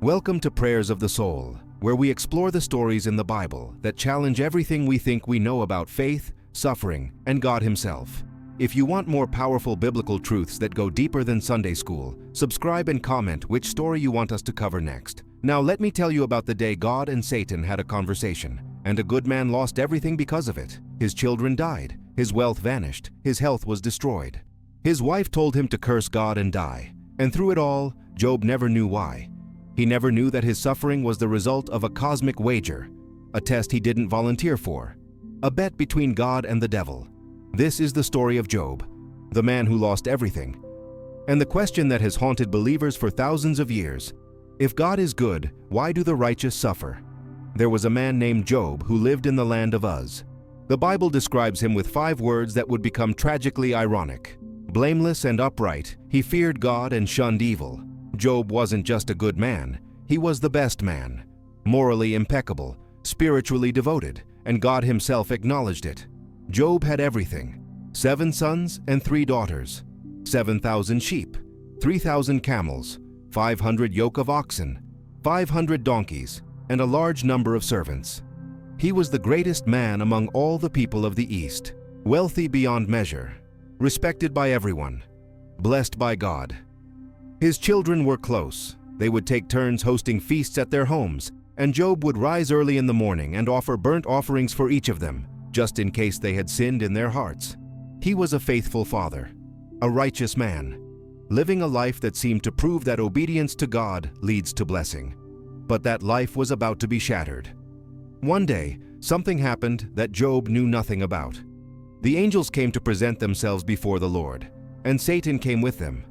Welcome to Prayers of the Soul, where we explore the stories in the Bible that challenge everything we think we know about faith, suffering, and God Himself. If you want more powerful biblical truths that go deeper than Sunday school, subscribe and comment which story you want us to cover next. Now let me tell you about the day God and Satan had a conversation, and a good man lost everything because of it. His children died, his wealth vanished, his health was destroyed. His wife told him to curse God and die, and through it all, Job never knew why. He never knew that his suffering was the result of a cosmic wager, a test he didn't volunteer for, a bet between God and the devil. This is the story of Job, the man who lost everything. And the question that has haunted believers for thousands of years: if God is good, why do the righteous suffer? There was a man named Job who lived in the land of Uz. The Bible describes him with 5 words that would become tragically ironic. Blameless and upright, he feared God and shunned evil. Job wasn't just a good man, he was the best man. Morally impeccable, spiritually devoted, and God Himself acknowledged it. Job had everything: 7 sons and 3 daughters, 7,000 sheep, 3,000 camels, 500 yoke of oxen, 500 donkeys, and a large number of servants. He was the greatest man among all the people of the East, wealthy beyond measure, respected by everyone, blessed by God. His children were close. They would take turns hosting feasts at their homes, and Job would rise early in the morning and offer burnt offerings for each of them, just in case they had sinned in their hearts. He was a faithful father, a righteous man, living a life that seemed to prove that obedience to God leads to blessing. But that life was about to be shattered. One day, something happened that Job knew nothing about. The angels came to present themselves before the Lord, and Satan came with them.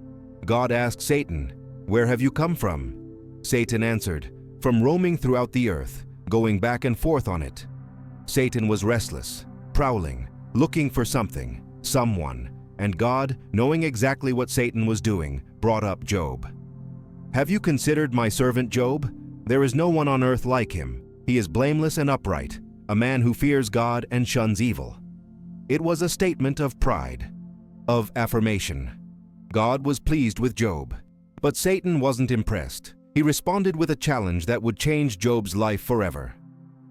God asked Satan, "Where have you come from?" Satan answered, "From roaming throughout the earth, going back and forth on it." Satan was restless, prowling, looking for something, someone, and God, knowing exactly what Satan was doing, brought up Job. "Have you considered my servant Job? There is no one on earth like him. He is blameless and upright, a man who fears God and shuns evil." It was a statement of pride, of affirmation. God was pleased with Job. But Satan wasn't impressed. He responded with a challenge that would change Job's life forever.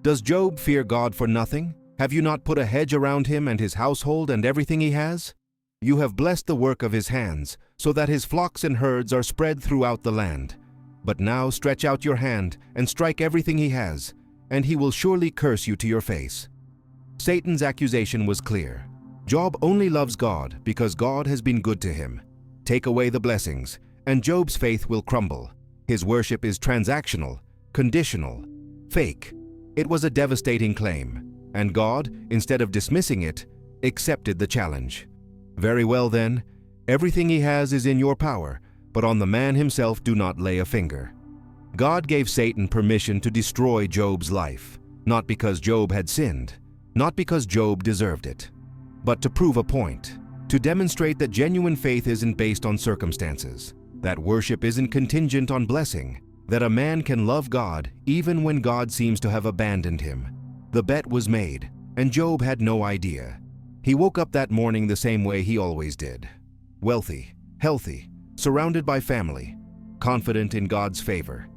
"Does Job fear God for nothing? Have you not put a hedge around him and his household and everything he has? You have blessed the work of his hands, so that his flocks and herds are spread throughout the land. But now stretch out your hand and strike everything he has, and he will surely curse you to your face." Satan's accusation was clear. Job only loves God because God has been good to him. Take away the blessings, and Job's faith will crumble. His worship is transactional, conditional, fake. It was a devastating claim, and God, instead of dismissing it, accepted the challenge. "Very well then, everything he has is in your power, but on the man himself do not lay a finger." God gave Satan permission to destroy Job's life, not because Job had sinned, not because Job deserved it, but to prove a point. To demonstrate that genuine faith isn't based on circumstances, that worship isn't contingent on blessing, that a man can love God even when God seems to have abandoned him. The bet was made, and Job had no idea. He woke up that morning the same way he always did: wealthy, healthy, surrounded by family, confident in God's favor.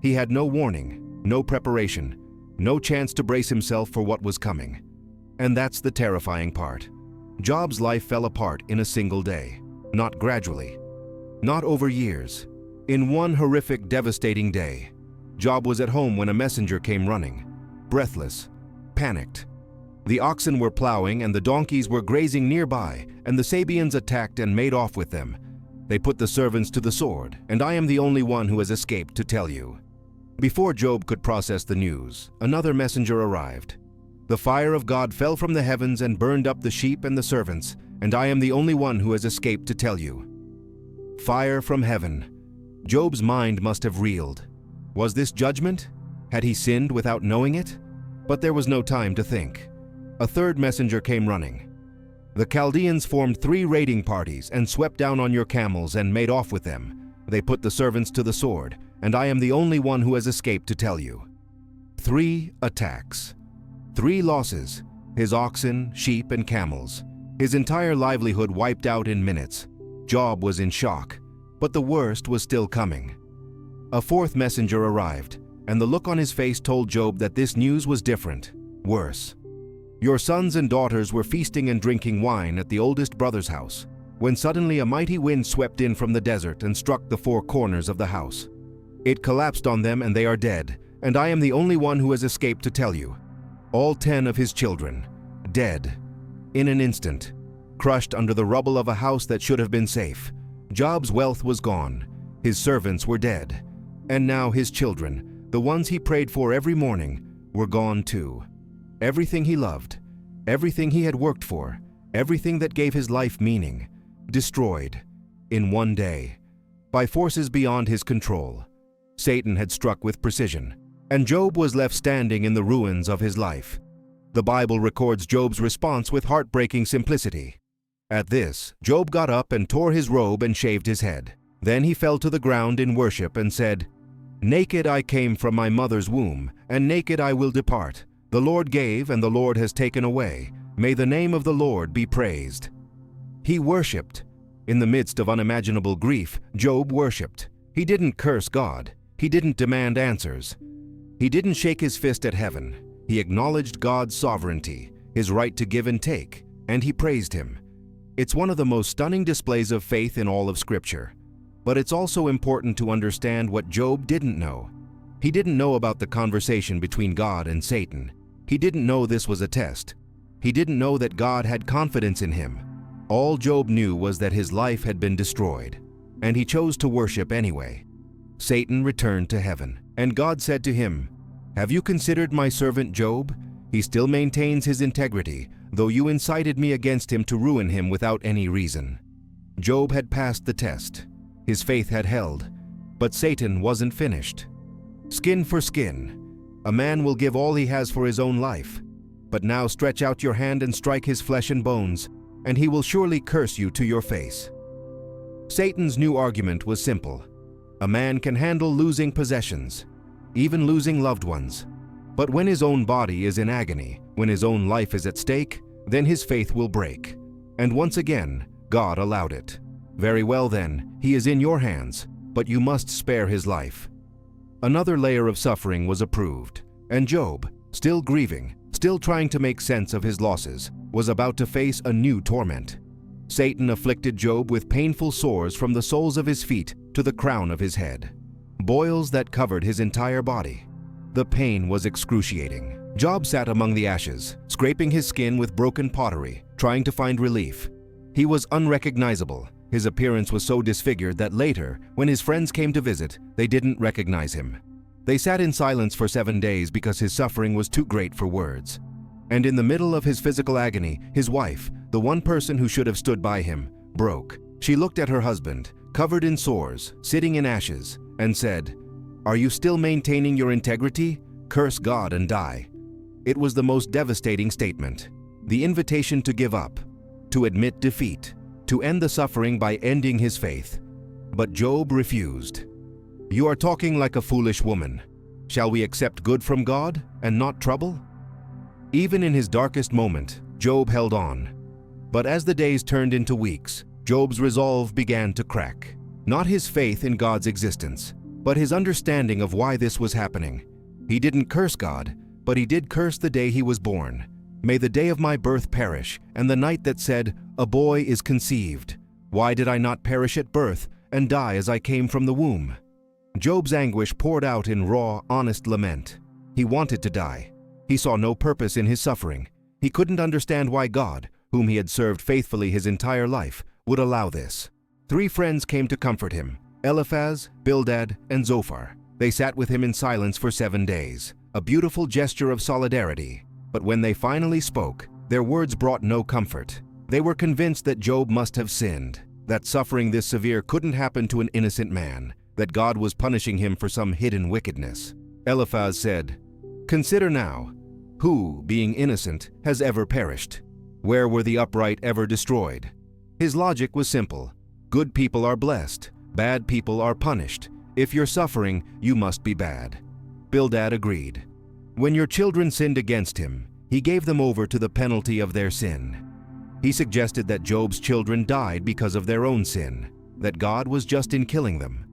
He had no warning, no preparation, no chance to brace himself for what was coming. And that's the terrifying part. Job's life fell apart in a single day, not gradually, not over years. In one horrific, devastating day, Job was at home when a messenger came running, breathless, panicked. The oxen were plowing and the donkeys were grazing nearby, and the Sabeans attacked and made off with them. They put the servants to the sword, and I am the only one who has escaped to tell you. Before Job could process the news, another messenger arrived. The fire of God fell from the heavens and burned up the sheep and the servants, and I am the only one who has escaped to tell you. Fire from heaven. Job's mind must have reeled. Was this judgment? Had he sinned without knowing it? But there was no time to think. A third messenger came running. "The Chaldeans formed 3 raiding parties and swept down on your camels and made off with them. They put the servants to the sword, and I am the only one who has escaped to tell you." 3 attacks. 3 losses: his oxen, sheep, and camels. His entire livelihood wiped out in minutes. Job was in shock, but the worst was still coming. A fourth messenger arrived, and the look on his face told Job that this news was different, worse. Your sons and daughters were feasting and drinking wine at the oldest brother's house, when suddenly a mighty wind swept in from the desert and struck the four corners of the house. It collapsed on them and they are dead, and I am the only one who has escaped to tell you. All 10 of his children, dead, in an instant, crushed under the rubble of a house that should have been safe. Job's wealth was gone, his servants were dead, and now his children, the ones he prayed for every morning, were gone too. Everything he loved, everything he had worked for, everything that gave his life meaning, destroyed, in one day, by forces beyond his control. Satan had struck with precision, and Job was left standing in the ruins of his life. The Bible records Job's response with heartbreaking simplicity. At this, Job got up and tore his robe and shaved his head. Then he fell to the ground in worship and said, "Naked I came from my mother's womb, and naked I will depart. The Lord gave, and the Lord has taken away. May the name of the Lord be praised." He worshipped. In the midst of unimaginable grief, Job worshipped. He didn't curse God. He didn't demand answers. He didn't shake his fist at heaven. He acknowledged God's sovereignty, his right to give and take, and he praised him. It's one of the most stunning displays of faith in all of Scripture. But it's also important to understand what Job didn't know. He didn't know about the conversation between God and Satan. He didn't know this was a test. He didn't know that God had confidence in him. All Job knew was that his life had been destroyed, and he chose to worship anyway. Satan returned to heaven, and God said to him, "Have you considered my servant Job? He still maintains his integrity, though you incited me against him to ruin him without any reason." Job had passed the test. His faith had held, but Satan wasn't finished. Skin for skin. A man will give all he has for his own life. But now stretch out your hand and strike his flesh and bones, and he will surely curse you to your face. Satan's new argument was simple. A man can handle losing possessions, even losing loved ones. But when his own body is in agony, when his own life is at stake, then his faith will break. And once again, God allowed it. Very well then, he is in your hands, but you must spare his life. Another layer of suffering was approved, and Job, still grieving, still trying to make sense of his losses, was about to face a new torment. Satan afflicted Job with painful sores from the soles of his feet to the crown of his head, boils that covered his entire body. The pain was excruciating. Job sat among the ashes, scraping his skin with broken pottery, trying to find relief. He was unrecognizable. His appearance was so disfigured that later, when his friends came to visit, they didn't recognize him. They sat in silence for 7 days because his suffering was too great for words. And in the middle of his physical agony, his wife, the one person who should have stood by him, broke. She looked at her husband, covered in sores, sitting in ashes, and said, "Are you still maintaining your integrity? Curse God and die." It was the most devastating statement. The invitation to give up, to admit defeat, to end the suffering by ending his faith. But Job refused. "You are talking like a foolish woman. Shall we accept good from God and not trouble?" Even in his darkest moment, Job held on. But as the days turned into weeks, Job's resolve began to crack. Not his faith in God's existence, but his understanding of why this was happening. He didn't curse God, but he did curse the day he was born. "May the day of my birth perish, and the night that said, 'A boy is conceived.' Why did I not perish at birth and die as I came from the womb?" Job's anguish poured out in raw, honest lament. He wanted to die. He saw no purpose in his suffering. He couldn't understand why God, whom he had served faithfully his entire life, would allow this. 3 friends came to comfort him: Eliphaz, Bildad, and Zophar. They sat with him in silence for 7 days, a beautiful gesture of solidarity. But when they finally spoke, their words brought no comfort. They were convinced that Job must have sinned, that suffering this severe couldn't happen to an innocent man, that God was punishing him for some hidden wickedness. Eliphaz said, "Consider now, who, being innocent, has ever perished? Where were the upright ever destroyed?" His logic was simple. Good people are blessed, bad people are punished. If you're suffering, you must be bad. Bildad agreed. When your children sinned against him, he gave them over to the penalty of their sin. He suggested that Job's children died because of their own sin, that God was just in killing them.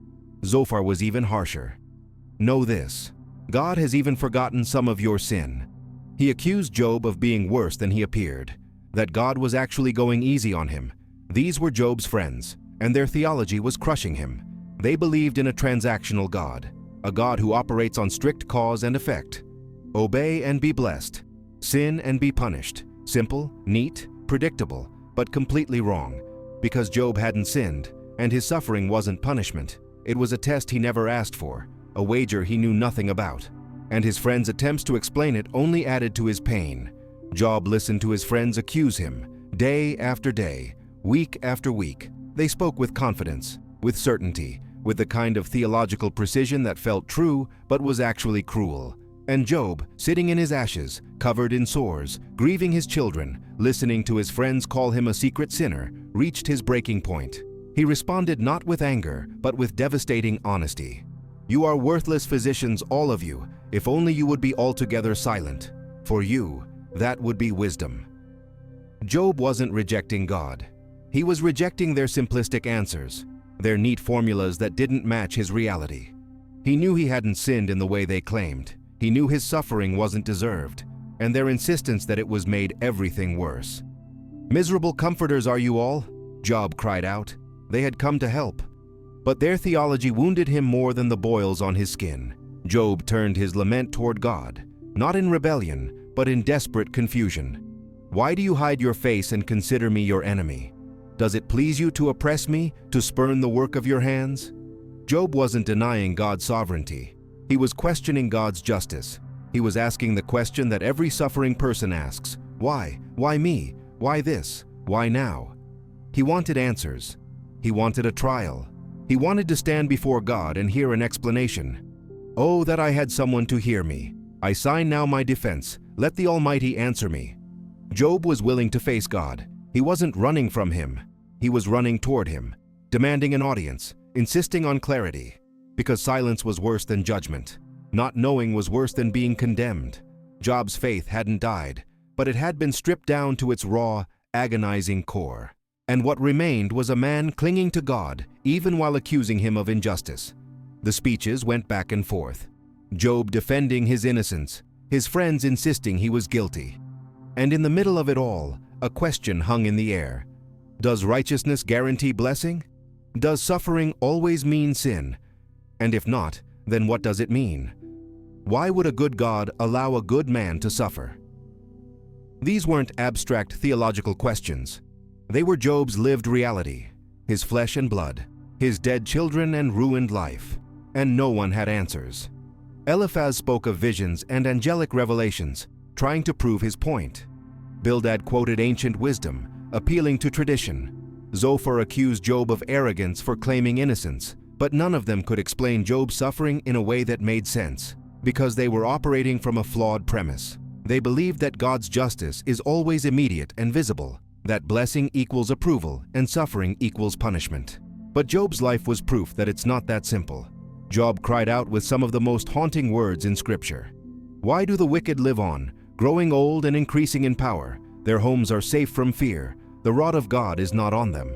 Zophar was even harsher. Know this: God has even forgotten some of your sin. He accused Job of being worse than he appeared, that God was actually going easy on him. These were Job's friends, and their theology was crushing him. They believed in a transactional God, a God who operates on strict cause and effect. Obey and be blessed. Sin and be punished. Simple, neat, predictable, but completely wrong. Because Job hadn't sinned, and his suffering wasn't punishment. It was a test he never asked for, a wager he knew nothing about. And his friends' attempts to explain it only added to his pain. Job listened to his friends accuse him, day after day, week after week. They spoke with confidence, with certainty, with the kind of theological precision that felt true but was actually cruel. And Job, sitting in his ashes, covered in sores, grieving his children, listening to his friends call him a secret sinner, reached his breaking point. He responded not with anger, but with devastating honesty. You are worthless physicians, all of you, if only you would be altogether silent. For you, that would be wisdom. Job wasn't rejecting God. He was rejecting their simplistic answers, their neat formulas that didn't match his reality. He knew he hadn't sinned in the way they claimed. He knew his suffering wasn't deserved, and their insistence that it was made everything worse. Miserable comforters are you all? Job cried out. They had come to help. But their theology wounded him more than the boils on his skin. Job turned his lament toward God, not in rebellion, but in desperate confusion. Why do you hide your face and consider me your enemy? Does it please you to oppress me, to spurn the work of your hands? Job wasn't denying God's sovereignty. He was questioning God's justice. He was asking the question that every suffering person asks: why? Why me? Why this? Why now? He wanted answers. He wanted a trial. He wanted to stand before God and hear an explanation. Oh, that I had someone to hear me. I sign now my defense. Let the Almighty answer me. Job was willing to face God. He wasn't running from him. He was running toward him, demanding an audience, insisting on clarity. Because silence was worse than judgment. Not knowing was worse than being condemned. Job's faith hadn't died, but it had been stripped down to its raw, agonizing core. And what remained was a man clinging to God, even while accusing him of injustice. The speeches went back and forth. Job defending his innocence, his friends insisting he was guilty. And in the middle of it all, a question hung in the air. Does righteousness guarantee blessing? Does suffering always mean sin? And if not, then what does it mean? Why would a good God allow a good man to suffer? These weren't abstract theological questions. They were Job's lived reality, his flesh and blood, his dead children and ruined life. And no one had answers. Eliphaz spoke of visions and angelic revelations, trying to prove his point. Bildad quoted ancient wisdom, appealing to tradition. Zophar accused Job of arrogance for claiming innocence, but none of them could explain Job's suffering in a way that made sense, because they were operating from a flawed premise. They believed that God's justice is always immediate and visible, that blessing equals approval and suffering equals punishment. But Job's life was proof that it's not that simple. Job cried out with some of the most haunting words in Scripture. Why do the wicked live on, growing old and increasing in power? Their homes are safe from fear. The rod of God is not on them.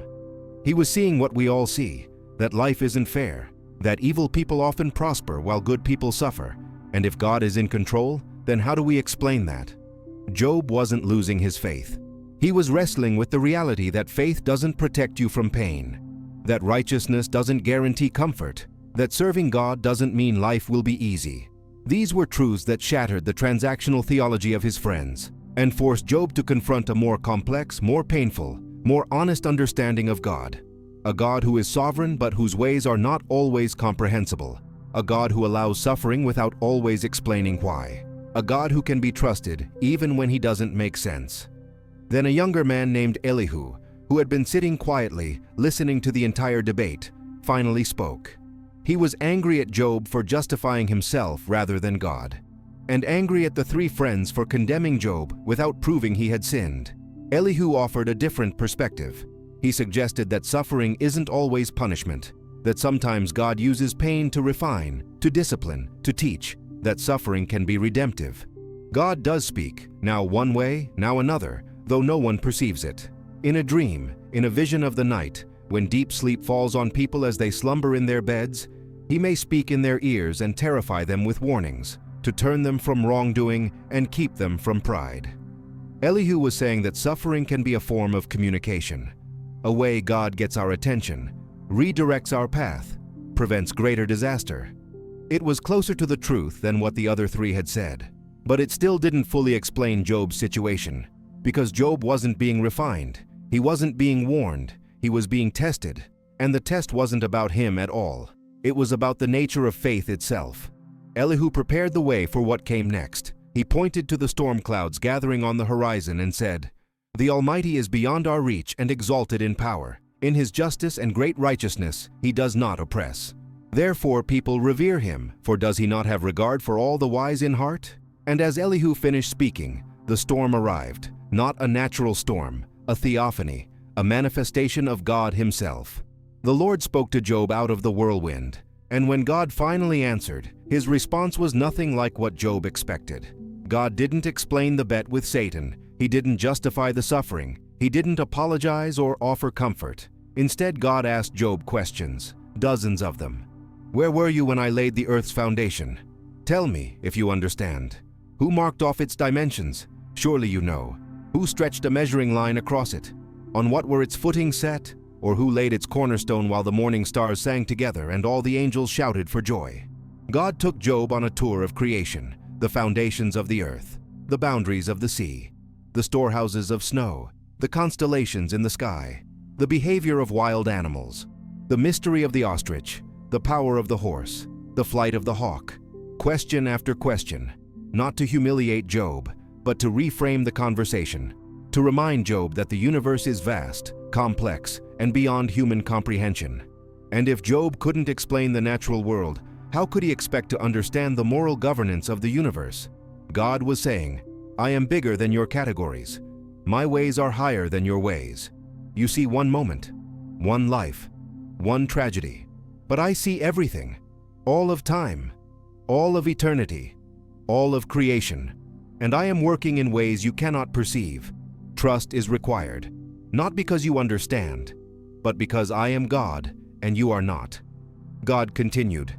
He was seeing what we all see, that life isn't fair, that evil people often prosper while good people suffer. And if God is in control, then how do we explain that? Job wasn't losing his faith. He was wrestling with the reality that faith doesn't protect you from pain, that righteousness doesn't guarantee comfort, that serving God doesn't mean life will be easy. These were truths that shattered the transactional theology of his friends and forced Job to confront a more complex, more painful, more honest understanding of God. A God who is sovereign but whose ways are not always comprehensible. A God who allows suffering without always explaining why. A God who can be trusted even when he doesn't make sense. Then a younger man named Elihu, who had been sitting quietly, listening to the entire debate, finally spoke. He was angry at Job for justifying himself rather than God, and angry at the three friends for condemning Job without proving he had sinned. Elihu offered a different perspective. He suggested that suffering isn't always punishment, that sometimes God uses pain to refine, to discipline, to teach, that suffering can be redemptive. God does speak, now one way, now another, though no one perceives it. In a dream, in a vision of the night, when deep sleep falls on people as they slumber in their beds, He may speak in their ears and terrify them with warnings, to turn them from wrongdoing and keep them from pride. Elihu was saying that suffering can be a form of communication, a way God gets our attention, redirects our path, prevents greater disaster. It was closer to the truth than what the other three had said, but it still didn't fully explain Job's situation, because Job wasn't being refined, he wasn't being warned, he was being tested, and the test wasn't about him at all. It was about the nature of faith itself. Elihu prepared the way for what came next. He pointed to the storm clouds gathering on the horizon and said, "The Almighty is beyond our reach and exalted in power. In his justice and great righteousness he does not oppress. Therefore people revere him, for does he not have regard for all the wise in heart?" And as Elihu finished speaking, the storm arrived, not a natural storm, a theophany, a manifestation of God himself. The Lord spoke to Job out of the whirlwind, and when God finally answered, his response was nothing like what Job expected. God didn't explain the bet with Satan, he didn't justify the suffering, he didn't apologize or offer comfort. Instead, God asked Job questions, dozens of them. "Where were you when I laid the earth's foundation? Tell me, if you understand. Who marked off its dimensions? Surely you know. Who stretched a measuring line across it? On what were its footings set? Or who laid its cornerstone while the morning stars sang together and all the angels shouted for joy?" God took Job on a tour of creation, the foundations of the earth, the boundaries of the sea, the storehouses of snow, the constellations in the sky, the behavior of wild animals, the mystery of the ostrich, the power of the horse, the flight of the hawk, question after question, not to humiliate Job, but to reframe the conversation, to remind Job that the universe is vast, complex, and beyond human comprehension. And if Job couldn't explain the natural world, how could he expect to understand the moral governance of the universe? God was saying, "I am bigger than your categories. My ways are higher than your ways. You see one moment, one life, one tragedy. But I see everything, all of time, all of eternity, all of creation, and I am working in ways you cannot perceive. Trust is required, not because you understand, but because I am God and you are not." God continued,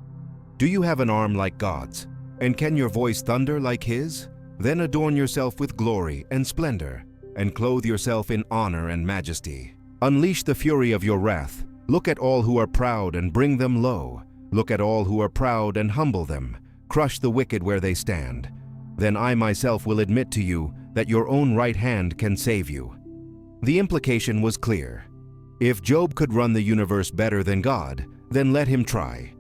"Do you have an arm like God's? And can your voice thunder like his? Then adorn yourself with glory and splendor, and clothe yourself in honor and majesty. Unleash the fury of your wrath. Look at all who are proud and bring them low. Look at all who are proud and humble them. Crush the wicked where they stand. Then I myself will admit to you that your own right hand can save you." The implication was clear. If Job could run the universe better than God, then let him try.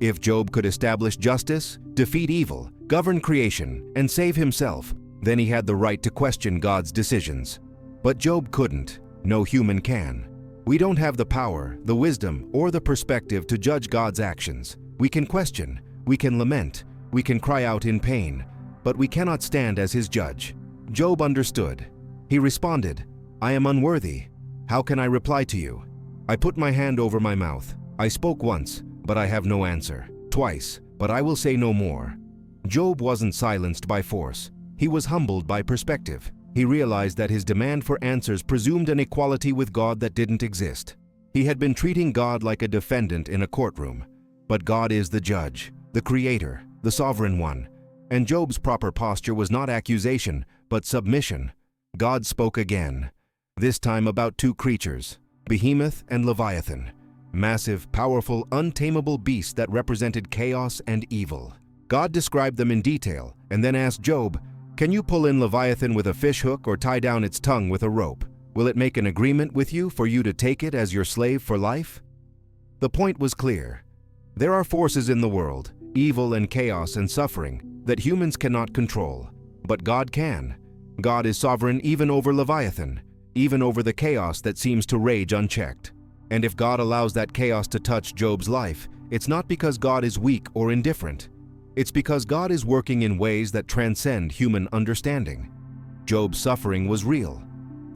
If Job could establish justice, defeat evil, govern creation, and save himself, then he had the right to question God's decisions. But Job couldn't. No human can. We don't have the power, the wisdom, or the perspective to judge God's actions. We can question, we can lament, we can cry out in pain, but we cannot stand as his judge. Job understood. He responded, "I am unworthy. How can I reply to you? I put my hand over my mouth. I spoke once, but I have no answer. Twice, but I will say no more." Job wasn't silenced by force. He was humbled by perspective. He realized that his demand for answers presumed an equality with God that didn't exist. He had been treating God like a defendant in a courtroom. But God is the judge, the creator, the sovereign one. And Job's proper posture was not accusation, but submission. God spoke again, this time about two creatures, Behemoth and Leviathan, massive, powerful, untamable beasts that represented chaos and evil. God described them in detail and then asked Job, "Can you pull in Leviathan with a fish hook or tie down its tongue with a rope? Will it make an agreement with you for you to take it as your slave for life?" The point was clear. There are forces in the world, evil and chaos and suffering, that humans cannot control, but God can. God is sovereign even over Leviathan, even over the chaos that seems to rage unchecked. And if God allows that chaos to touch Job's life, it's not because God is weak or indifferent. It's because God is working in ways that transcend human understanding. Job's suffering was real.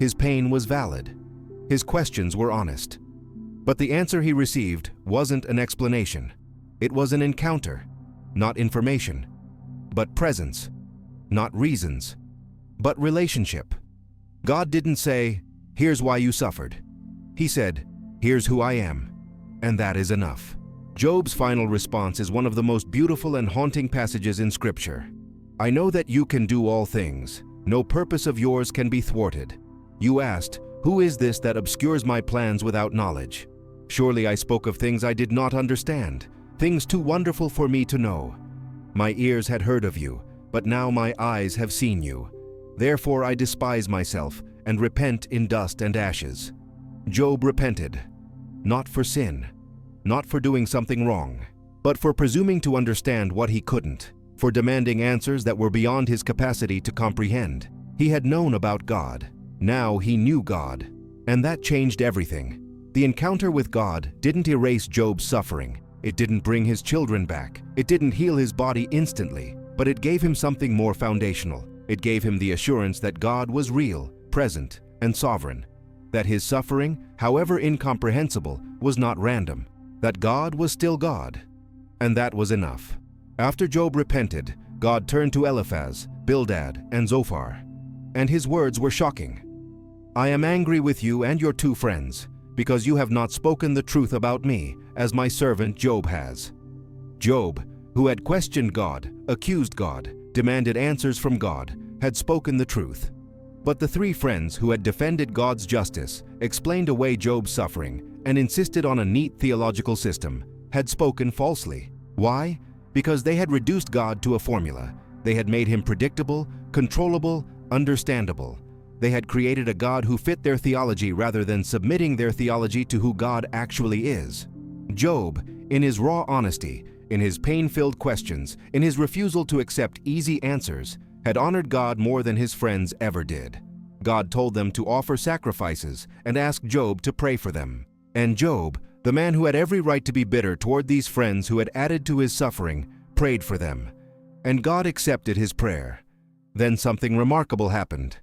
His pain was valid. His questions were honest. But the answer he received wasn't an explanation. It was an encounter, not information, but presence, not reasons, but relationship. God didn't say, "Here's why you suffered." He said, "Here's who I am," and that is enough. Job's final response is one of the most beautiful and haunting passages in Scripture. "I know that you can do all things. No purpose of yours can be thwarted. You asked, 'Who is this that obscures my plans without knowledge?' Surely I spoke of things I did not understand, things too wonderful for me to know. My ears had heard of you, but now my eyes have seen you. Therefore I despise myself and repent in dust and ashes." Job repented, not for sin, not for doing something wrong, but for presuming to understand what he couldn't, for demanding answers that were beyond his capacity to comprehend. He had known about God. Now he knew God, and that changed everything. The encounter with God didn't erase Job's suffering. It didn't bring his children back. It didn't heal his body instantly, but it gave him something more foundational. It gave him the assurance that God was real, present, and sovereign. That his suffering, however incomprehensible, was not random. That God was still God. And that was enough. After Job repented, God turned to Eliphaz, Bildad, and Zophar. And his words were shocking. "I am angry with you and your 2 friends, because you have not spoken the truth about me, as my servant Job has." Job, who had questioned God, accused God, demanded answers from God, had spoken the truth. But the 3 friends who had defended God's justice, explained away Job's suffering, and insisted on a neat theological system, had spoken falsely. Why? Because they had reduced God to a formula. They had made him predictable, controllable, understandable. They had created a God who fit their theology rather than submitting their theology to who God actually is. Job, in his raw honesty, in his pain-filled questions, in his refusal to accept easy answers, had honored God more than his friends ever did. God told them to offer sacrifices and ask Job to pray for them. And Job, the man who had every right to be bitter toward these friends who had added to his suffering, prayed for them. And God accepted his prayer. Then something remarkable happened.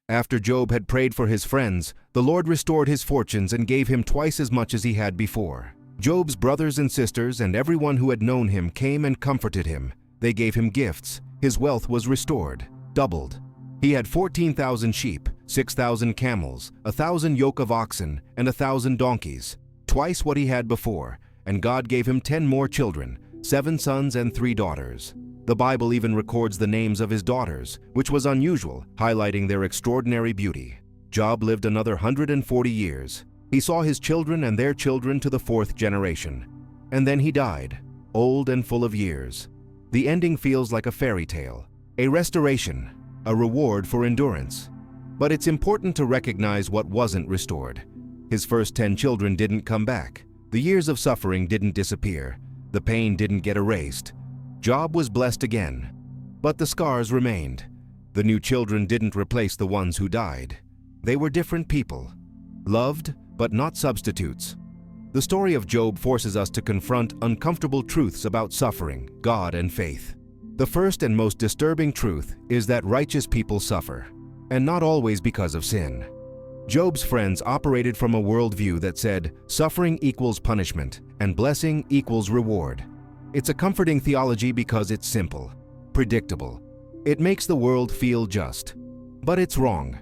After Job had prayed for his friends, the Lord restored his fortunes and gave him twice as much as he had before. Job's brothers and sisters and everyone who had known him came and comforted him. They gave him gifts. His wealth was restored, doubled. He had 14,000 sheep, 6,000 camels, 1,000 yoke of oxen, and 1,000 donkeys, twice what he had before, and God gave him 10 more children, 7 sons and 3 daughters. The Bible even records the names of his daughters, which was unusual, highlighting their extraordinary beauty. Job lived another 140 years. He saw his children and their children to the 4th generation. And then he died, old and full of years. The ending feels like a fairy tale, a restoration, a reward for endurance. But it's important to recognize what wasn't restored. His first 10 children didn't come back. The years of suffering didn't disappear. The pain didn't get erased. Job was blessed again, but the scars remained. The new children didn't replace the ones who died. They were different people, loved but not substitutes. The story of Job forces us to confront uncomfortable truths about suffering, God, and faith. The first and most disturbing truth is that righteous people suffer, and not always because of sin. Job's friends operated from a worldview that said suffering equals punishment and blessing equals reward. It's a comforting theology because it's simple, predictable. It makes the world feel just. But it's wrong.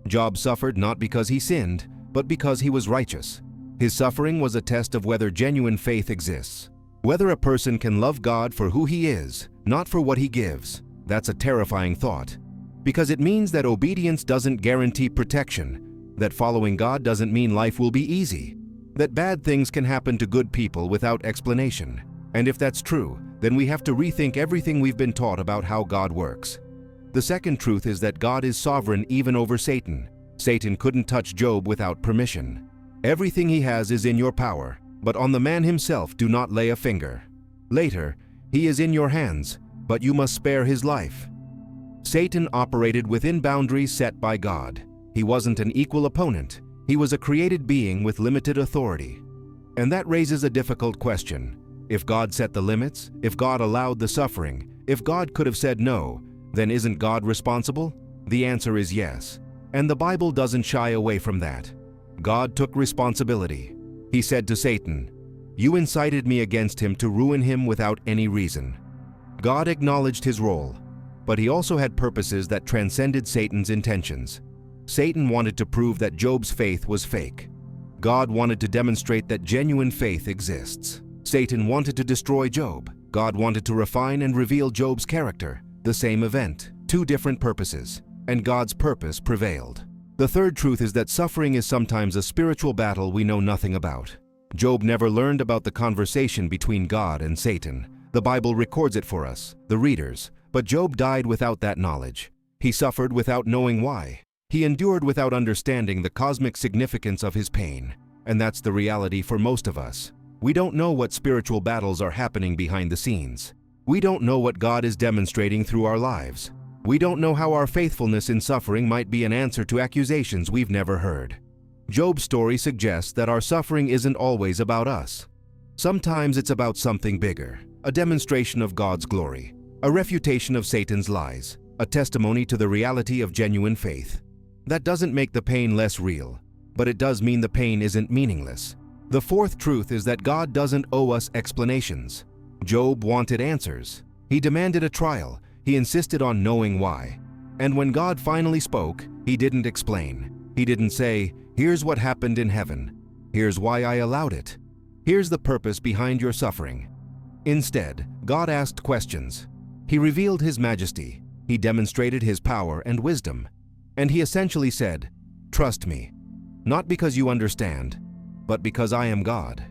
Job suffered not because he sinned, but because he was righteous. His suffering was a test of whether genuine faith exists. Whether a person can love God for who he is, not for what he gives. That's a terrifying thought, because it means that obedience doesn't guarantee protection, that following God doesn't mean life will be easy, that bad things can happen to good people without explanation. And if that's true, then we have to rethink everything we've been taught about how God works. The second truth is that God is sovereign even over Satan. Satan couldn't touch Job without permission. Everything he has is in your power, but on the man himself do not lay a finger. Later, he is in your hands, but you must spare his life. Satan operated within boundaries set by God. He wasn't an equal opponent. He was a created being with limited authority. And that raises a difficult question. If God set the limits, if God allowed the suffering, if God could have said no, then isn't God responsible? The answer is yes. And the Bible doesn't shy away from that. God took responsibility. He said to Satan, "You incited me against him to ruin him without any reason." God acknowledged his role, but he also had purposes that transcended Satan's intentions. Satan wanted to prove that Job's faith was fake. God wanted to demonstrate that genuine faith exists. Satan wanted to destroy Job. God wanted to refine and reveal Job's character. The same event, two different purposes, and God's purpose prevailed. The third truth is that suffering is sometimes a spiritual battle we know nothing about. Job never learned about the conversation between God and Satan. The Bible records it for us, the readers, but Job died without that knowledge. He suffered without knowing why. He endured without understanding the cosmic significance of his pain. And that's the reality for most of us. We don't know what spiritual battles are happening behind the scenes. We don't know what God is demonstrating through our lives. We don't know how our faithfulness in suffering might be an answer to accusations we've never heard. Job's story suggests that our suffering isn't always about us. Sometimes it's about something bigger, a demonstration of God's glory, a refutation of Satan's lies, a testimony to the reality of genuine faith. That doesn't make the pain less real, but it does mean the pain isn't meaningless. The fourth truth is that God doesn't owe us explanations. Job wanted answers. He demanded a trial. He insisted on knowing why. And when God finally spoke, he didn't explain. He didn't say, "Here's what happened in heaven. Here's why I allowed it. Here's the purpose behind your suffering." Instead, God asked questions. He revealed his majesty. He demonstrated his power and wisdom. And he essentially said, "Trust me, not because you understand, but because I am God."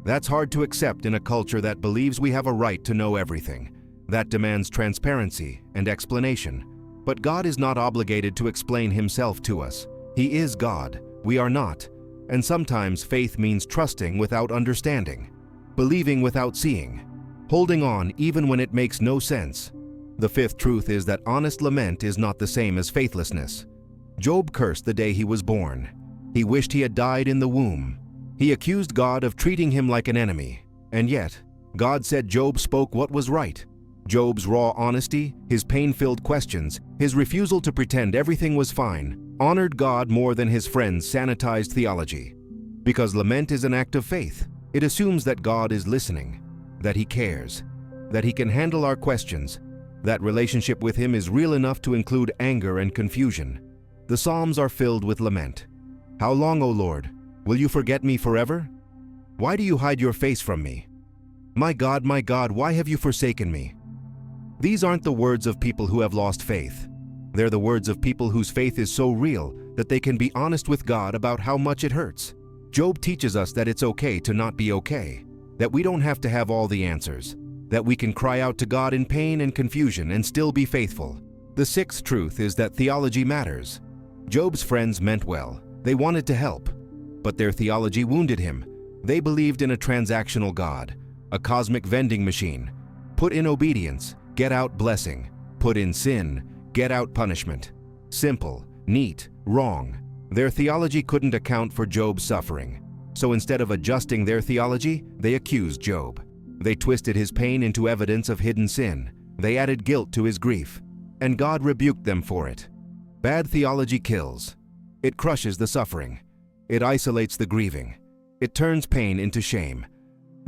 That's hard to accept in a culture that believes we have a right to know everything, that demands transparency and explanation. But God is not obligated to explain himself to us. He is God, we are not. And sometimes faith means trusting without understanding, believing without seeing, holding on even when it makes no sense. The fifth truth is that honest lament is not the same as faithlessness. Job cursed the day he was born. He wished he had died in the womb. He accused God of treating him like an enemy. And yet, God said Job spoke what was right. Job's raw honesty, his pain-filled questions, his refusal to pretend everything was fine, honored God more than his friends' sanitized theology. Because lament is an act of faith. It assumes that God is listening, that he cares, that he can handle our questions, that relationship with him is real enough to include anger and confusion. The Psalms are filled with lament. How long, O Lord? Will you forget me forever? Why do you hide your face from me? My God, why have you forsaken me? These aren't the words of people who have lost faith. They're the words of people whose faith is so real that they can be honest with God about how much it hurts. Job teaches us that it's okay to not be okay, that we don't have to have all the answers, that we can cry out to God in pain and confusion and still be faithful. The sixth truth is that theology matters. Job's friends meant well. They wanted to help, but their theology wounded him. They believed in a transactional God, a cosmic vending machine. Put in obedience, get out blessing. Put in sin, get out punishment. Simple, neat, wrong. Their theology couldn't account for Job's suffering. So instead of adjusting their theology, they accused Job. They twisted his pain into evidence of hidden sin. They added guilt to his grief. And God rebuked them for it. Bad theology kills. It crushes the suffering. It isolates the grieving. It turns pain into shame.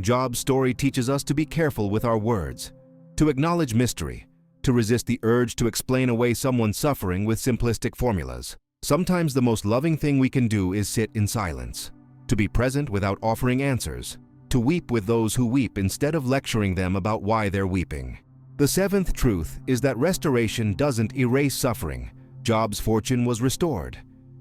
Job's story teaches us to be careful with our words, to acknowledge mystery, to resist the urge to explain away someone's suffering with simplistic formulas. Sometimes the most loving thing we can do is sit in silence, to be present without offering answers, to weep with those who weep instead of lecturing them about why they're weeping. The seventh truth is that restoration doesn't erase suffering. Job's fortune was restored.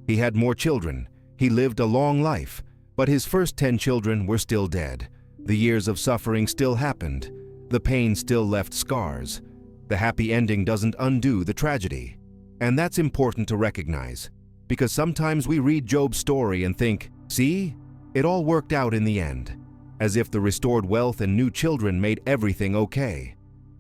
He had more children. He lived a long life, but his first 10 children were still dead. The years of suffering still happened. The pain still left scars. The happy ending doesn't undo the tragedy. And that's important to recognize, because sometimes we read Job's story and think, see, it all worked out in the end, as if the restored wealth and new children made everything okay.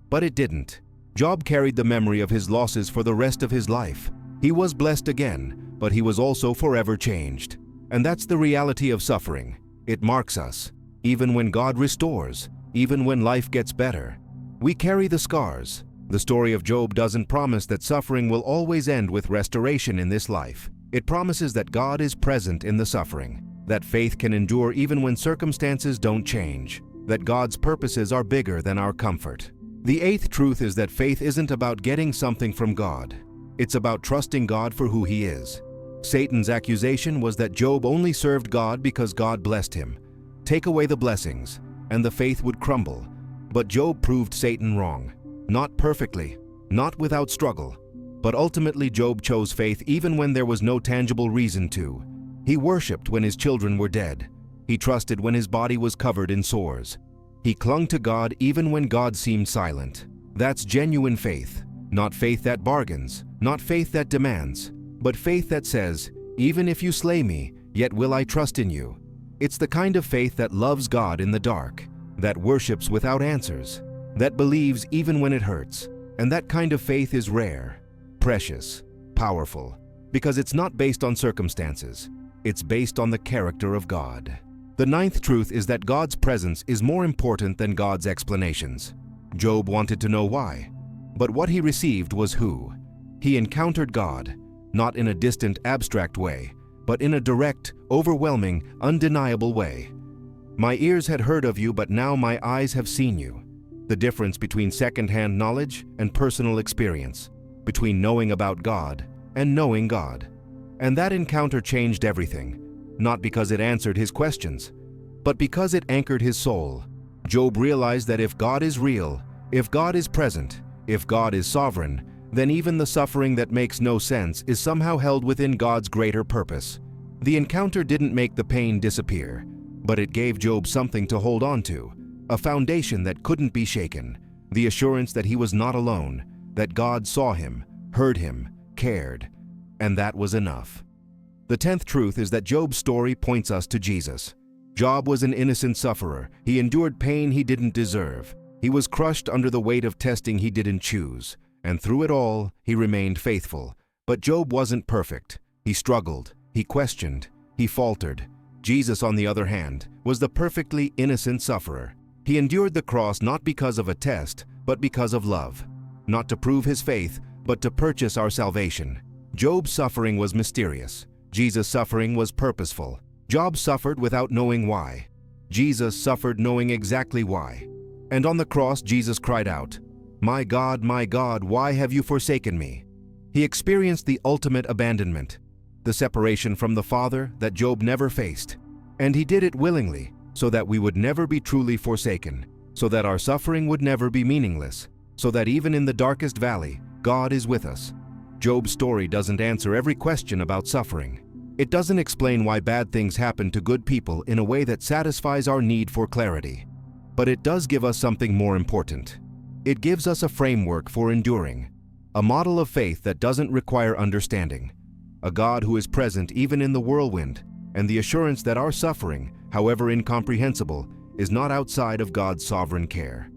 But it didn't. Job carried the memory of his losses for the rest of his life. He was blessed again, but he was also forever changed. And that's the reality of suffering. It marks us. Even when God restores, even when life gets better, we carry the scars. The story of Job doesn't promise that suffering will always end with restoration in this life. It promises that God is present in the suffering, that faith can endure even when circumstances don't change, that God's purposes are bigger than our comfort. The eighth truth is that faith isn't about getting something from God. It's about trusting God for who He is. Satan's accusation was that Job only served God because God blessed him. Take away the blessings, and the faith would crumble. But Job proved Satan wrong. Not perfectly, not without struggle, but ultimately Job chose faith even when there was no tangible reason to. He worshipped when his children were dead. He trusted when his body was covered in sores. He clung to God even when God seemed silent. That's genuine faith, not faith that bargains, not faith that demands, but faith that says, "Even if you slay me, yet will I trust in you." It's the kind of faith that loves God in the dark, that worships without answers, that believes even when it hurts. And that kind of faith is rare, precious, powerful, because it's not based on circumstances. It's based on the character of God. The ninth truth is that God's presence is more important than God's explanations. Job wanted to know why, but what he received was who. He encountered God, not in a distant, abstract way, but in a direct, overwhelming, undeniable way. "My ears had heard of you, but now my eyes have seen you." The difference between second-hand knowledge and personal experience, between knowing about God and knowing God. And that encounter changed everything, not because it answered his questions, but because it anchored his soul. Job realized that if God is real, if God is present, if God is sovereign, then even the suffering that makes no sense is somehow held within God's greater purpose. The encounter didn't make the pain disappear, but it gave Job something to hold on to, a foundation that couldn't be shaken, the assurance that he was not alone, that God saw him, heard him, cared, and that was enough. The 10th truth is that Job's story points us to Jesus. Job was an innocent sufferer. He endured pain he didn't deserve. He was crushed under the weight of testing he didn't choose, and through it all, he remained faithful. But Job wasn't perfect. He struggled, he questioned, he faltered. Jesus, on the other hand, was the perfectly innocent sufferer. He endured the cross not because of a test, but because of love. Not to prove his faith, but to purchase our salvation. Job's suffering was mysterious. Jesus' suffering was purposeful. Job suffered without knowing why. Jesus suffered knowing exactly why. And on the cross, Jesus cried out, my God, why have you forsaken me?" He experienced the ultimate abandonment, the separation from the Father that Job never faced. And he did it willingly, so that we would never be truly forsaken, so that our suffering would never be meaningless, so that even in the darkest valley, God is with us. Job's story doesn't answer every question about suffering. It doesn't explain why bad things happen to good people in a way that satisfies our need for clarity. But it does give us something more important. It gives us a framework for enduring, a model of faith that doesn't require understanding, a God who is present even in the whirlwind, and the assurance that our suffering, however incomprehensible, is not outside of God's sovereign care.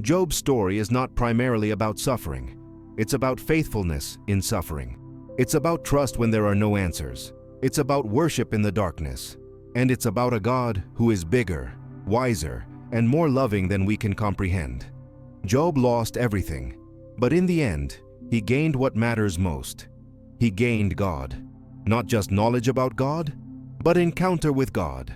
Job's story is not primarily about suffering. It's about faithfulness in suffering. It's about trust when there are no answers. It's about worship in the darkness. And it's about a God who is bigger, wiser, and more loving than we can comprehend. Job lost everything, but in the end, he gained what matters most. He gained God. Not just knowledge about God, but encounter with God.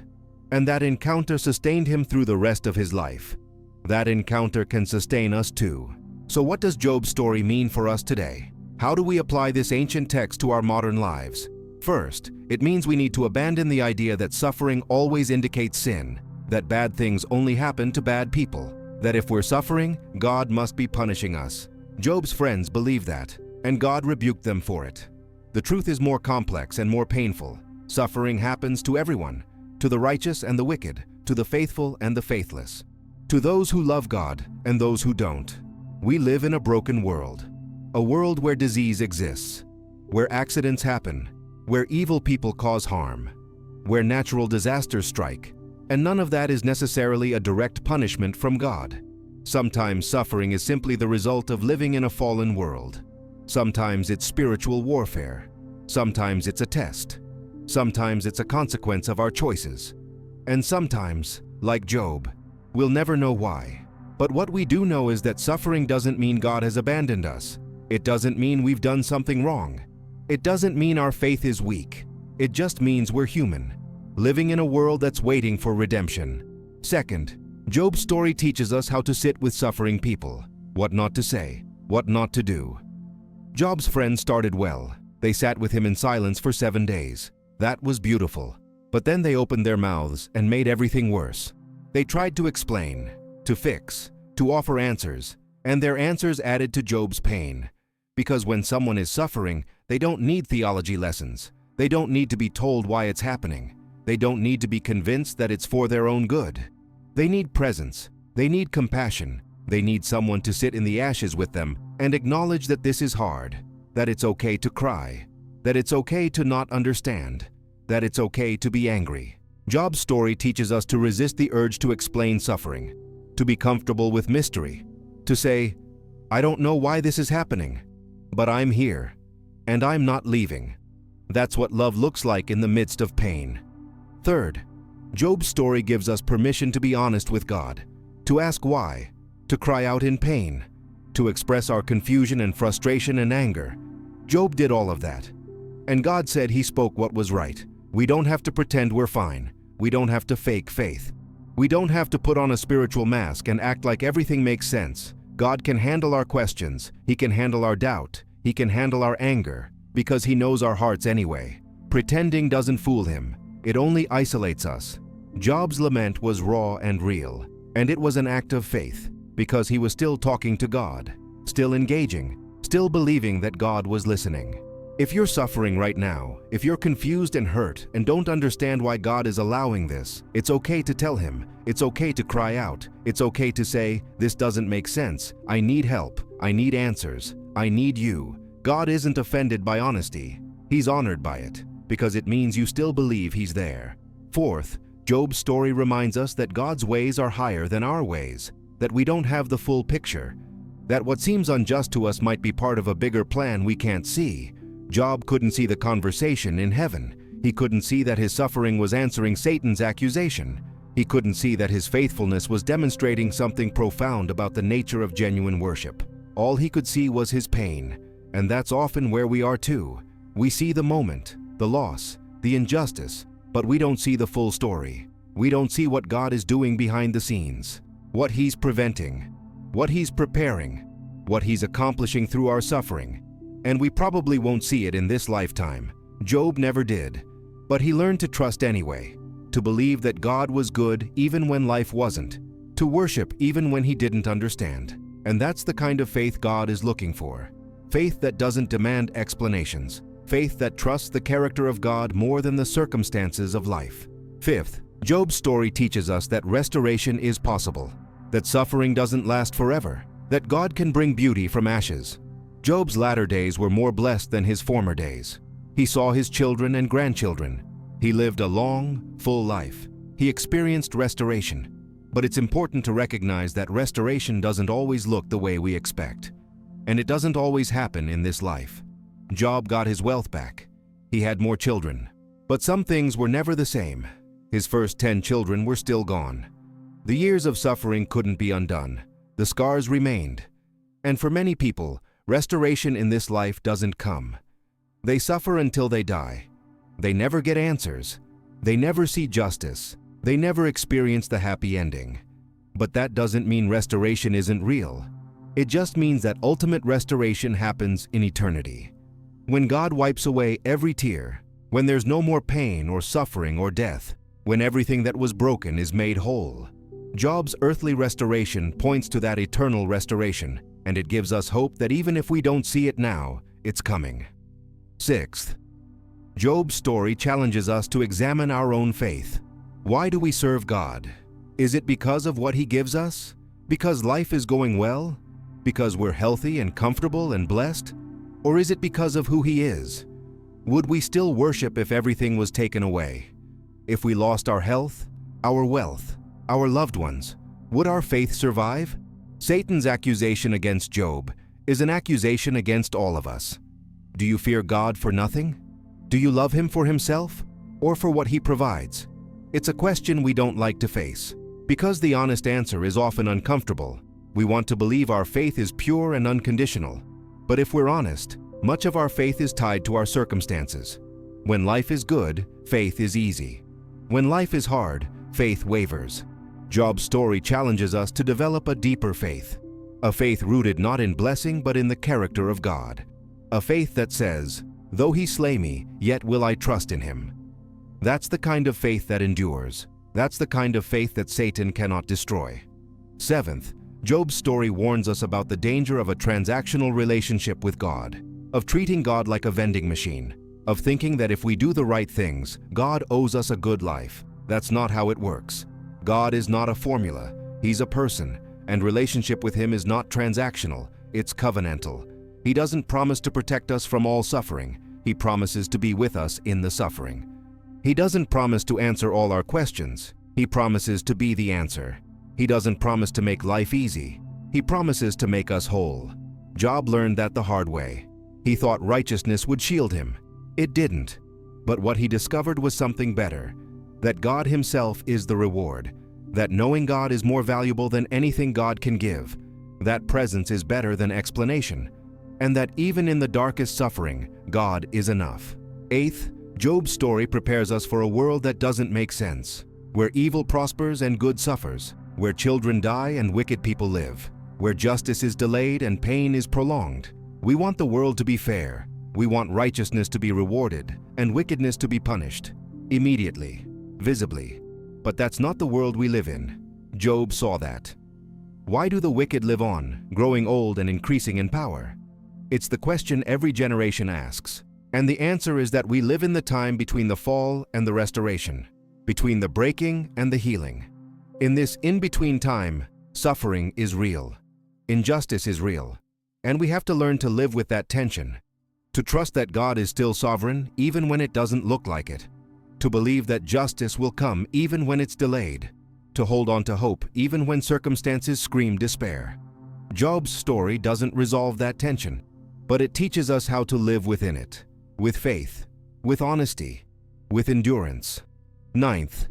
And that encounter sustained him through the rest of his life. That encounter can sustain us too. So what does Job's story mean for us today? How do we apply this ancient text to our modern lives? First, it means we need to abandon the idea that suffering always indicates sin, that bad things only happen to bad people, that if we're suffering, God must be punishing us. Job's friends believed that, and God rebuked them for it. The truth is more complex and more painful. Suffering happens to everyone, to the righteous and the wicked, to the faithful and the faithless, to those who love God and those who don't. We live in a broken world, a world where disease exists, where accidents happen, where evil people cause harm, where natural disasters strike, and none of that is necessarily a direct punishment from God. Sometimes suffering is simply the result of living in a fallen world. Sometimes it's spiritual warfare. Sometimes it's a test. Sometimes it's a consequence of our choices. And sometimes, like Job, we'll never know why. But what we do know is that suffering doesn't mean God has abandoned us. It doesn't mean we've done something wrong. It doesn't mean our faith is weak. It just means we're human, living in a world that's waiting for redemption. Second, Job's story teaches us how to sit with suffering people, what not to say, what not to do. Job's friends started well. They sat with him in silence for 7 days. That was beautiful. But then they opened their mouths and made everything worse. They tried to explain, to fix, to offer answers, and their answers added to Job's pain. Because when someone is suffering, they don't need theology lessons. They don't need to be told why it's happening. They don't need to be convinced that it's for their own good. They need presence. They need compassion. They need someone to sit in the ashes with them and acknowledge that this is hard, that it's okay to cry, that it's okay to not understand, that it's okay to be angry. Job's story teaches us to resist the urge to explain suffering, to be comfortable with mystery, to say, I don't know why this is happening, but I'm here, and I'm not leaving. That's what love looks like in the midst of pain. Third, Job's story gives us permission to be honest with God, to ask why, to cry out in pain, to express our confusion and frustration and anger. Job did all of that. And God said he spoke what was right. We don't have to pretend we're fine. We don't have to fake faith. We don't have to put on a spiritual mask and act like everything makes sense. God can handle our questions. He can handle our doubt. He can handle our anger, because he knows our hearts anyway. Pretending doesn't fool him. It only isolates us. Job's lament was raw and real, and it was an act of faith, because he was still talking to God, still engaging, still believing that God was listening. If you're suffering right now, if you're confused and hurt and don't understand why God is allowing this, it's okay to tell him. It's okay to cry out. It's okay to say, this doesn't make sense. I need help. I need answers. I need you. God isn't offended by honesty. He's honored by it, because it means you still believe he's there. Fourth, Job's story reminds us that God's ways are higher than our ways, that we don't have the full picture, that what seems unjust to us might be part of a bigger plan we can't see. Job couldn't see the conversation in heaven. He couldn't see that his suffering was answering Satan's accusation. He couldn't see that his faithfulness was demonstrating something profound about the nature of genuine worship. All he could see was his pain, and that's often where we are too. We see the moment, the loss, the injustice, but we don't see the full story. We don't see what God is doing behind the scenes, what he's preventing, what he's preparing, what he's accomplishing through our suffering. And we probably won't see it in this lifetime. Job never did, but he learned to trust anyway, to believe that God was good even when life wasn't, to worship even when he didn't understand. And that's the kind of faith God is looking for. Faith that doesn't demand explanations. Faith that trusts the character of God more than the circumstances of life. Fifth, Job's story teaches us that restoration is possible, that suffering doesn't last forever, that God can bring beauty from ashes. Job's latter days were more blessed than his former days. He saw his children and grandchildren. He lived a long, full life. He experienced restoration. But it's important to recognize that restoration doesn't always look the way we expect. And it doesn't always happen in this life. Job got his wealth back. He had more children. But some things were never the same. His first 10 children were still gone. The years of suffering couldn't be undone. The scars remained. And for many people, restoration in this life doesn't come. They suffer until they die. They never get answers. They never see justice. They never experience the happy ending. But that doesn't mean restoration isn't real. It just means that ultimate restoration happens in eternity. When God wipes away every tear, when there's no more pain or suffering or death, when everything that was broken is made whole. Job's earthly restoration points to that eternal restoration, and it gives us hope that even if we don't see it now, it's coming. Sixth, Job's story challenges us to examine our own faith. Why do we serve God? Is it because of what he gives us? Because life is going well? Because we're healthy and comfortable and blessed? Or is it because of who he is? Would we still worship if everything was taken away? If we lost our health, our wealth, our loved ones, would our faith survive? Satan's accusation against Job is an accusation against all of us. Do you fear God for nothing? Do you love him for himself or for what he provides? It's a question we don't like to face. Because the honest answer is often uncomfortable, we want to believe our faith is pure and unconditional. But if we're honest, much of our faith is tied to our circumstances. When life is good, faith is easy. When life is hard, faith wavers. Job's story challenges us to develop a deeper faith, a faith rooted not in blessing but in the character of God, a faith that says, though he slay me, yet will I trust in him. That's the kind of faith that endures, That's the kind of faith that Satan cannot destroy. Seventh, Job's story warns us about the danger of a transactional relationship with God, of treating God like a vending machine, of thinking that if we do the right things, God owes us a good life. That's not how it works. God is not a formula. He's a person, and relationship with Him is not transactional, it's covenantal. He doesn't promise to protect us from all suffering. He promises to be with us in the suffering. He doesn't promise to answer all our questions. He promises to be the answer. He doesn't promise to make life easy. He promises to make us whole. Job learned that the hard way. He thought righteousness would shield him. It didn't. But what he discovered was something better, that God Himself is the reward, that knowing God is more valuable than anything God can give, that presence is better than explanation, and that even in the darkest suffering, God is enough. Eighth, Job's story prepares us for a world that doesn't make sense, where evil prospers and good suffers, where children die and wicked people live, where justice is delayed and pain is prolonged. We want the world to be fair. We want righteousness to be rewarded and wickedness to be punished, immediately, visibly. But that's not the world we live in. Job saw that. Why do the wicked live on, growing old and increasing in power? It's the question every generation asks. And the answer is that we live in the time between the fall and the restoration, between the breaking and the healing. In this in-between time, suffering is real. Injustice is real. And we have to learn to live with that tension, to trust that God is still sovereign even when it doesn't look like it, to believe that justice will come even when it's delayed, to hold on to hope even when circumstances scream despair. Job's story doesn't resolve that tension, but it teaches us how to live within it, with faith, with honesty, with endurance. Ninth,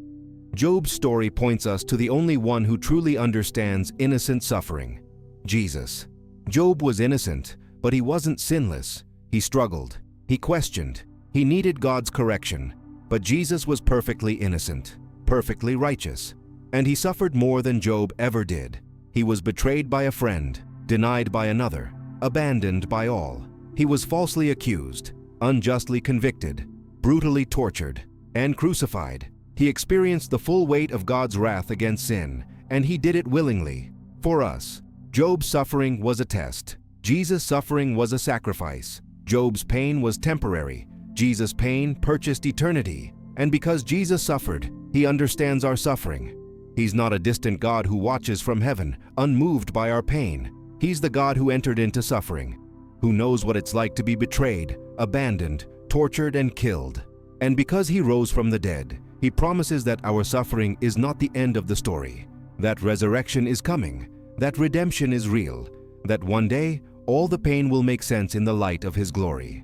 Job's story points us to the only one who truly understands innocent suffering, Jesus. Job was innocent, but he wasn't sinless. He struggled, he questioned, he needed God's correction. But Jesus was perfectly innocent, perfectly righteous, and He suffered more than Job ever did. He was betrayed by a friend, denied by another, abandoned by all. He was falsely accused, unjustly convicted, brutally tortured, and crucified. He experienced the full weight of God's wrath against sin, and He did it willingly, for us. Job's suffering was a test. Jesus' suffering was a sacrifice. Job's pain was temporary. Jesus' pain purchased eternity. And because Jesus suffered, He understands our suffering. He's not a distant God who watches from heaven, unmoved by our pain. He's the God who entered into suffering, who knows what it's like to be betrayed, abandoned, tortured, and killed. And because He rose from the dead, He promises that our suffering is not the end of the story, that resurrection is coming, that redemption is real, that one day all the pain will make sense in the light of His glory.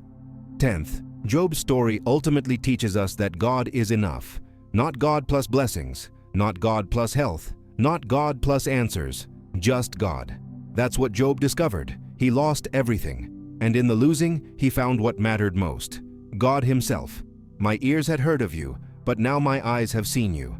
10th, Job's story ultimately teaches us that God is enough, not God plus blessings, not God plus health, not God plus answers, just God. That's what Job discovered. He lost everything, and in the losing, he found what mattered most, God Himself. My ears had heard of you, but now my eyes have seen you.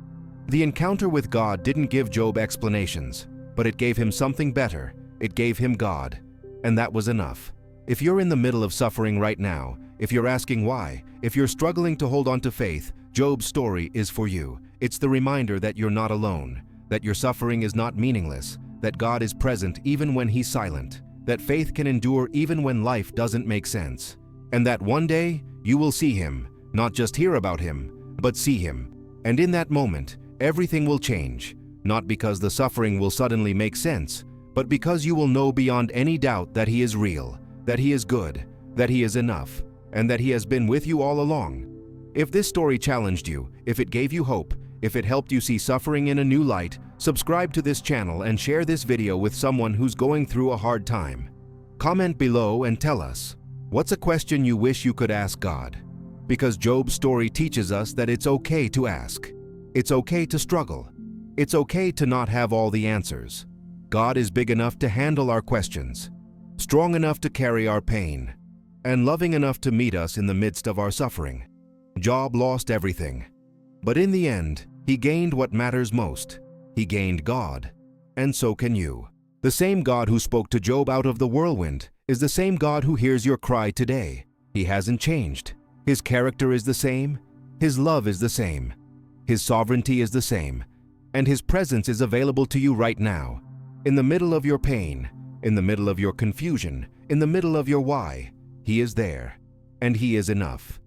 The encounter with God didn't give Job explanations, but it gave him something better. It gave him God, and that was enough. If you're in the middle of suffering right now, if you're asking why, if you're struggling to hold on to faith, Job's story is for you. It's the reminder that you're not alone, that your suffering is not meaningless, that God is present even when He's silent, that faith can endure even when life doesn't make sense, and that one day you will see Him, not just hear about Him, but see Him. And in that moment, everything will change, not because the suffering will suddenly make sense, but because you will know beyond any doubt that He is real, that He is good, that He is enough, and that He has been with you all along. If this story challenged you, if it gave you hope, if it helped you see suffering in a new light, subscribe to this channel and share this video with someone who's going through a hard time. Comment below and tell us, what's a question you wish you could ask God? Because Job's story teaches us that it's okay to ask. It's okay to struggle. It's okay to not have all the answers. God is big enough to handle our questions, strong enough to carry our pain, and loving enough to meet us in the midst of our suffering. Job lost everything, but in the end, he gained what matters most. He gained God, and so can you. The same God who spoke to Job out of the whirlwind is the same God who hears your cry today. He hasn't changed. His character is the same. His love is the same. His sovereignty is the same, and His presence is available to you right now. In the middle of your pain, in the middle of your confusion, in the middle of your why, He is there, and He is enough.